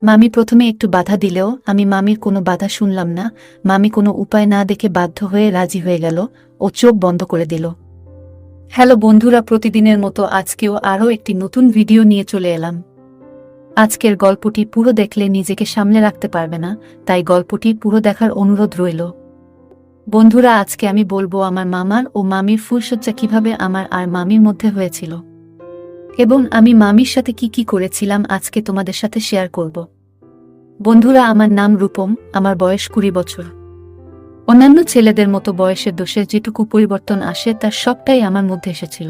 মামি প্রথমে একটু বাধা দিলেও আমি মামির কোনো বাধা শুনলাম না। মামি কোনো উপায় না দেখে বাধ্য হয়ে রাজি হয়ে গেল ও চোখ বন্ধ করে দিল। হ্যালো বন্ধুরা, প্রতিদিনের মতো আজকেও আরও একটি নতুন ভিডিও নিয়ে চলে এলাম। আজকের গল্পটি পুরো দেখলে নিজেকে সামলে রাখতে পারবে না, তাই গল্পটি পুরো দেখার অনুরোধ রইল। বন্ধুরা, আজকে আমি বলবো আমার মামার ও মামির ফুলশয্যা কিভাবে আমার আর মামির মধ্যে হয়েছিল এবং আমি মামির সাথে কি কি করেছিলাম আজকে তোমাদের সাথে শেয়ার করব। বন্ধুরা, আমার নাম রূপম, আমার বয়স 20 বছর। অন্যান্য ছেলেদের মতো বয়সের দোষে যেটুকু পরিবর্তন আসে তার সবটাই আমার মধ্যে এসেছিল।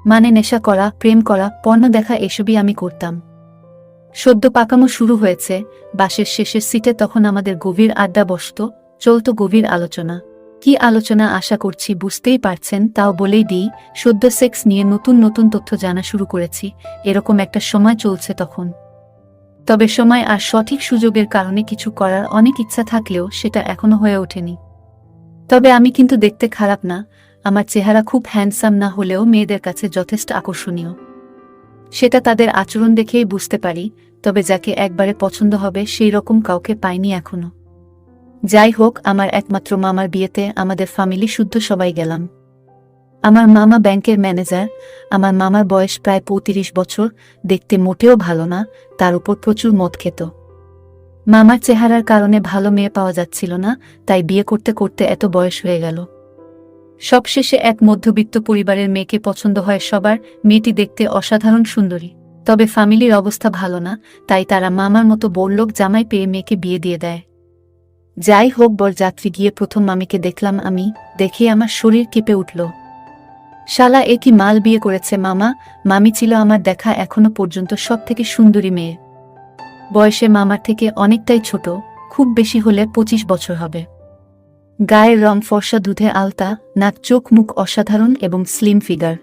মানে নেশা করা, প্রেম করা, পর্ন দেখা, এসবই আমি করতাম। সদ্য পাকামো শুরু হয়েছে। বাসের শেষের সিটে তখন আমাদের গভীর আড্ডা বসত, চলত গভীর আলোচনা। কি আলোচনা আশা করছি বুঝতেই পারছেন, তাও বলেই দিই, সদ্য সেক্স নিয়ে নতুন নতুন তথ্য জানা শুরু করেছি, এরকম একটা সময় চলছে তখন। তবে সময় আর সঠিক সুযোগের কারণে কিছু করার অনেক ইচ্ছা থাকলেও সেটা এখনো হয়ে ওঠেনি। তবে আমি কিন্তু দেখতে খারাপ না, আমার চেহারা খুব হ্যান্ডসাম না হলেও মেয়েদের কাছে যথেষ্ট আকর্ষণীয়। সেটা তাদের আচরণ দেখেই বুঝতে পারি, তবে যাকে একবারে পছন্দ হবে সেই রকম কাউকে পাইনি এখনো। যাই হোক, আমার একমাত্র মামার বিয়েতে আমাদের ফ্যামিলি শুদ্ধ সবাই গেলাম। আমার মামা ব্যাংকের ম্যানেজার। আমার মামার বয়স প্রায় 35 বছর, দেখতে মোটেও ভালো না, তার উপর প্রচুর মদ খেত। মামার চেহারার কারণে ভালো মেয়ে পাওয়া যাচ্ছিল না, তাই বিয়ে করতে করতে এত বয়স হয়ে গেল। সবশেষে এক মধ্যবিত্ত পরিবারের মেয়েকে পছন্দ হয় সবার। মেয়েটি দেখতে অসাধারণ সুন্দরী, তবে ফ্যামিলির অবস্থা ভালো না, তাই তারা মামার মতো বড়লোক জামাই পেয়ে মেয়েকে বিয়ে দিয়ে দেয়। যাই হোক, বরযাত্রী গিয়ে প্রথম মামিকে দেখলাম আমি, দেখে আমার শরীর কেঁপে উঠল। শালা, এ কি মাল বিয়ে করেছে মামা! মামি ছিল আমার দেখা এখনো পর্যন্ত সব থেকে সুন্দরী মেয়ে। বয়সে মামার থেকে অনেকটাই ছোট, খুব বেশি হলে 25 বছর হবে। গায়ের রং ফর্সা, দুধে আলতা, নাক, চোখ, মুখ অসাধারণ এবং স্লিম ফিগার।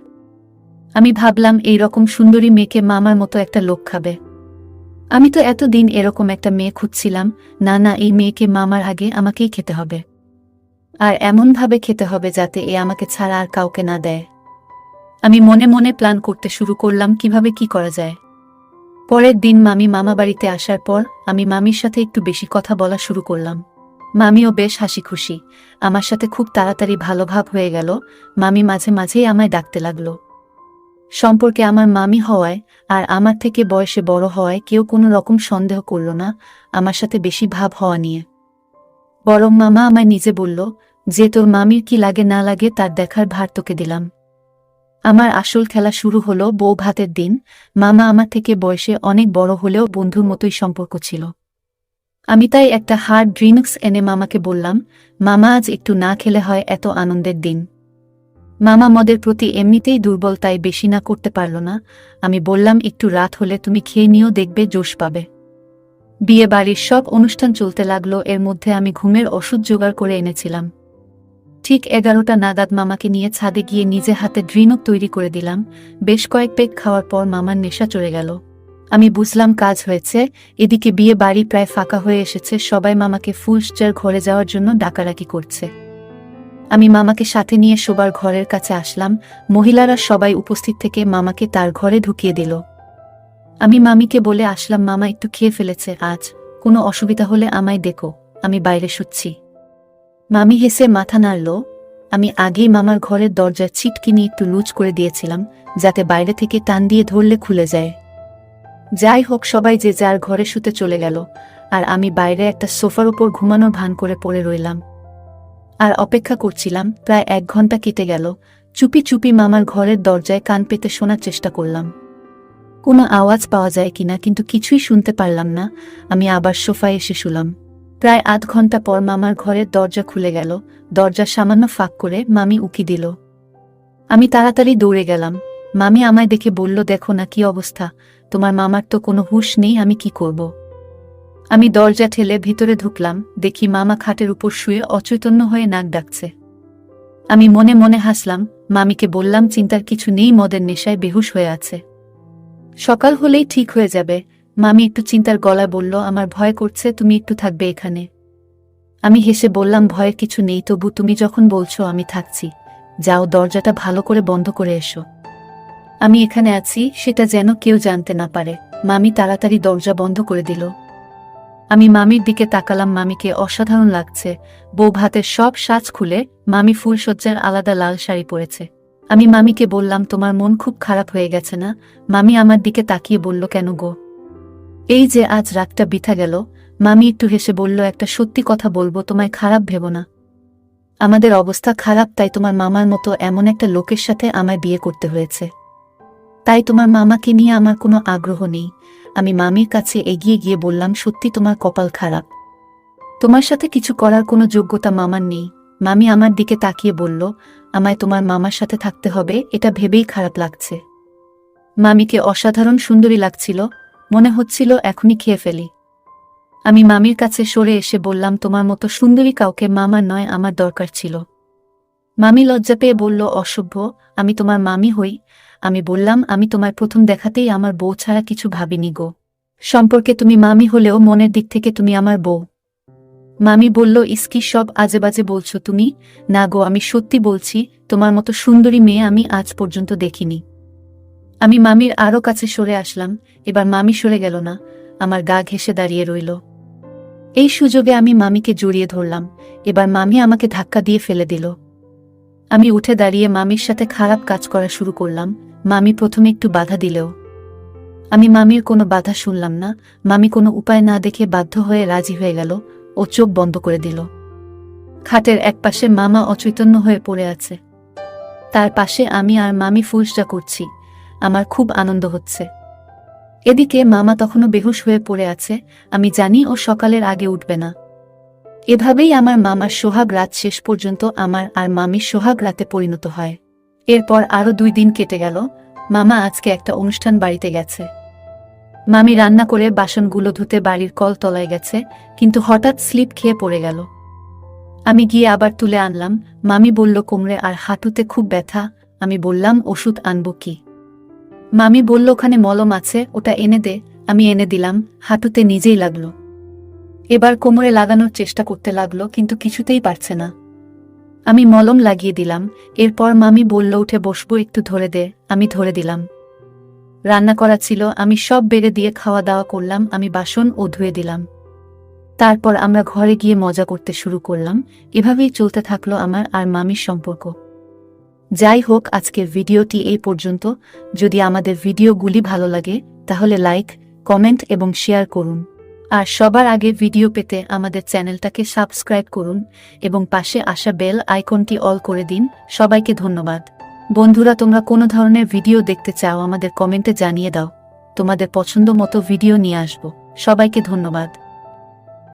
আমি ভাবলাম এই রকম সুন্দরী মেয়েকে মামার মতো একটা লোক খাবে। আমি তো এতদিন এরকম একটা মেয়ে খুঁজছিলাম। না না, এই মেয়েকে মামার আগে আমাকেই খেতে হবে, আর এমনভাবে খেতে হবে যাতে এ আমাকে ছাড়া আর কাউকে না দেয়। আমি মনে মনে প্ল্যান করতে শুরু করলাম কিভাবে কি করা যায়। পরের দিন মামি মামা বাড়িতে আসার পর আমি মামির সাথে একটু বেশি কথা বলা শুরু করলাম। মামিও বেশ হাসি খুশি, আমার সাথে খুব তাড়াতাড়ি ভালো ভাব হয়ে গেল। মামি মাঝে মাঝেই আমায় ডাকতে লাগলো। সম্পর্কে আমার মামি হওয়ায় আর আমার থেকে বয়সে বড় হওয়ায় কেউ কোনো রকম সন্দেহ করল না আমার সাথে বেশি ভাব হওয়া নিয়ে। বরং মামা আমায় নিজে বলল যে তোর মামির কি লাগে না লাগে তার দেখার ভার তোকে দিলাম। আমার আসল খেলা শুরু হলো বউ ভাতের দিন। মামা আমার থেকে বয়সে অনেক বড় হলেও বন্ধুর মতোই সম্পর্ক ছিল। আমি তাই একটা হার্ড ড্রিঙ্কস এনে মামাকে বললাম, মামা আজ একটু না খেলে হয় এত আনন্দের দিন। মামা মদের প্রতি এমনিতেই দুর্বল, তাই বেশি না করতে পারল না। আমি বললাম, একটু রাত হলে তুমি খেয়ে নিও, দেখবে জোশ পাবে। বিয়ে বাড়ির সব অনুষ্ঠান চলতে লাগলো, এর মধ্যে আমি ঘুমের ওষুধ জোগাড় করে এনেছিলাম। ঠিক 11টা নাগাদ মামাকে নিয়ে ছাদে গিয়ে নিজে হাতে ড্রিঙ্ক তৈরি করে দিলাম। বেশ কয়েক পেগ খাওয়ার পর মামার নেশা চড়ে গেল। আমি বুঝলাম কাজ হয়েছে। এদিকে বিয়ে বাড়ি প্রায় ফাঁকা হয়ে এসেছে, সবাই মামাকে ফুলশয্যার ঘরে যাওয়ার জন্য ডাকাডাকি করছে। আমি মামাকে সাথে নিয়ে শোবার ঘরের কাছে আসলাম। মহিলারা সবাই উপস্থিত থেকে মামাকে তার ঘরে ঢুকিয়ে দিল। আমি মামিকে বলে আসলাম, মামা একটু খেয়ে ফেলেছে, আজ কোনো অসুবিধা হলে আমায় ডেকো, আমি বাইরে শুচ্ছি। মামি হেসে মাথা নাড়ল। আমি আগেই মামার ঘরের দরজার ছিটকিনি একটু লুজ করে দিয়েছিলাম, যাতে বাইরে থেকে টান দিয়ে ধরলে খুলে যায়। যাই হোক, সবাই যে যার ঘরে শুতে চলে গেল, আর আমি বাইরে একটা সোফার উপর ঘুমানোর ভান করে পড়ে রইলাম আর অপেক্ষা করছিলাম। প্রায় 1 ঘন্টা কেটে গেল। চুপি চুপি মামার ঘরের দরজায় কান পেতে শোনার চেষ্টা করলাম কোনো আওয়াজ পাওয়া যায় কিনা, কিন্তু কিছুই শুনতে পারলাম না। আমি আবার সোফায় এসে শুলাম। প্রায় আধ ঘন্টা পর মামার ঘরের দরজা খুলে গেল। দরজা সামান্য ফাঁক করে মামি উকি দিল। আমি তাড়াতাড়ি দৌড়ে গেলাম। মামি আমায় দেখে বলল, দেখো না কি অবস্থা, তোমার মামার তো কোনো হুঁশ নেই, আমি কি করব। আমি দরজা ঠেলে ভিতরে ঢুকলাম, দেখি মামা খাটের উপর শুয়ে অচৈতন্য হয়ে নাক ডাকছে। আমি মনে মনে হাসলাম। মামিকে বললাম, চিন্তার কিছু নেই, মদের নেশায় বেহুশ হয়ে আছে, সকাল হলেই ঠিক হয়ে যাবে। মামি একটু চিন্তার গলায় বলল, আমার ভয় করছে, তুমি একটু থাকবে এখানে। আমি হেসে বললাম, ভয়ের কিছু নেই, তবু তুমি যখন বলছো আমি থাকছি। যাও, দরজাটা ভালো করে বন্ধ করে এসো। আমি এখানে আছি সেটা যেন কেউ জানতে না পারে। মামি তাড়াতাড়ি দরজা বন্ধ করে দিল। আমি মামির দিকে তাকালাম। মামিকে অসাধারণ লাগছে। বউ ভাতের সব সাজ খুলে মামি ফুলসজ্জার আলাদা লাল শাড়ি পরেছে। আমি মামিকে বললাম, তোমার মন খুব খারাপ হয়ে গেছে না? মামি আমার দিকে তাকিয়ে বলল, কেন গো? এই যে আজ রাতটা বৃথা গেল। মামি একটু হেসে বলল, একটা সত্যি কথা বলবো, তোমায় খারাপ ভেবো না। আমাদের অবস্থা খারাপ, তাই তোমার মামার মতো এমন একটা লোকের সাথে আমায় বিয়ে করতে হয়েছে। তাই তোমার মামাকে নিয়ে আমার কোনো আগ্রহ নেই। আমি মামির কাছে এগিয়ে গিয়ে বললাম, সত্যি তোমার কপাল খারাপ। তোমার সাথে কিছু করার কোনো যোগ্যতা মামার নেই। মামি আমার দিকে তাকিয়ে বলল, আমায় তোমার মামার সাথে থাকতে হবে, এটা ভেবেই খারাপ লাগছে। মামিকে অসাধারণ সুন্দরী লাগছিল, মনে হচ্ছিল এখনই খেয়ে ফেলি। আমি মামির কাছে সরে এসে বললাম, তোমার মতো সুন্দরী কাউকে মামার নয়, আমার দরকার ছিল। মামি লজ্জা পেয়ে বলল, অসভ্য, আমি তোমার মামি হই? আমি বললাম, আমি তোমায় প্রথম দেখাতেই আমার বউ ছাড়া কিছু ভাবিনি গো। সম্পর্কে তুমি মামি হলেও মনের দিক থেকে তুমি আমার বউ। মামি বলল, ইসকি সব আজেবাজে বলছো তুমি? না গো, আমি সত্যি বলছি, তোমার মতো সুন্দরী মেয়ে আমি আজ পর্যন্ত দেখিনি। আমি মামির আরও কাছে সরে আসলাম। এবার মামি সরে গেল না, আমার গা ঘেঁষে দাঁড়িয়ে রইল। এই সুযোগে আমি মামিকে জড়িয়ে ধরলাম। এবার মামি আমাকে ধাক্কা দিয়ে ফেলে দিল। আমি উঠে দাঁড়িয়ে মামির সাথে খারাপ কাজ করা শুরু করলাম। মামি প্রথমে একটু বাধা দিলেও আমি মামির কোনো বাধা শুনলাম না। মামি কোনো উপায় না দেখে বাধ্য হয়ে রাজি হয়ে গেল। ও চোখ বন্ধ করে দিল। খাটের একপাশে মামা অচৈতন্য হয়ে পড়ে আছে, তার পাশে আমি আর মামি ফুলসজ্জা করছি। আমার খুব আনন্দ হচ্ছে। এদিকে মামা তখনও বেহুশ হয়ে পড়ে আছে। আমি জানি ও সকালের আগে উঠবে না। এভাবেই আমার মামার সোহাগ রাত শেষ পর্যন্ত আমার আর মামির সোহাগ রাতে পরিণত হয়। এরপর আরও 2 দিন কেটে গেল। মামা আজকে একটা অনুষ্ঠান বাড়িতে গেছে। মামি রান্না করে বাসনগুলো ধুতে বাড়ির কল তলায় গেছে, কিন্তু হঠাৎ স্লিপ খেয়ে পড়ে গেল। আমি গিয়ে আবার তুলে আনলাম। মামি বলল, কোমরে আর হাঁটুতে খুব ব্যথা। আমি বললাম, ওষুধ আনবো কি? মামি বলল, ওখানে মলম আছে, ওটা এনে দে। আমি এনে দিলাম। হাঁটুতে নিজেই লাগলো। এবার কোমরে লাগানোর চেষ্টা করতে লাগলো, কিন্তু কিছুতেই পারছে না। আমি মলম লাগিয়ে দিলাম। এরপর মামি বলল, উঠে বসবো, একটু ধরে দে। আমি ধরে দিলাম। রান্না করা ছিল, আমি সব বেড়ে দিয়ে খাওয়া দাওয়া করলাম। আমি বাসন ও ধুয়ে দিলাম। তারপর আমরা ঘরে গিয়ে মজা করতে শুরু করলাম। এভাবেই চলতে থাকলো আমার আর মামির সম্পর্ক। যাই হোক, আজকের ভিডিওটি এই পর্যন্ত। যদি আমাদের ভিডিওগুলি ভালো লাগে তাহলে লাইক, কমেন্ট এবং শেয়ার করুন। আর সবার আগে ভিডিও পেতে আমাদের চ্যানেলটাকে সাবস্ক্রাইব করুন এবং পাশে আসা বেল আইকনটি অল করে দিন। সবাইকে ধন্যবাদ। বন্ধুরা, তোমরা কোনো ধরনের ভিডিও দেখতে চাও আমাদের কমেন্টে জানিয়ে দাও। তোমাদের পছন্দ মতো ভিডিও নিয়ে আসব। সবাইকে ধন্যবাদ।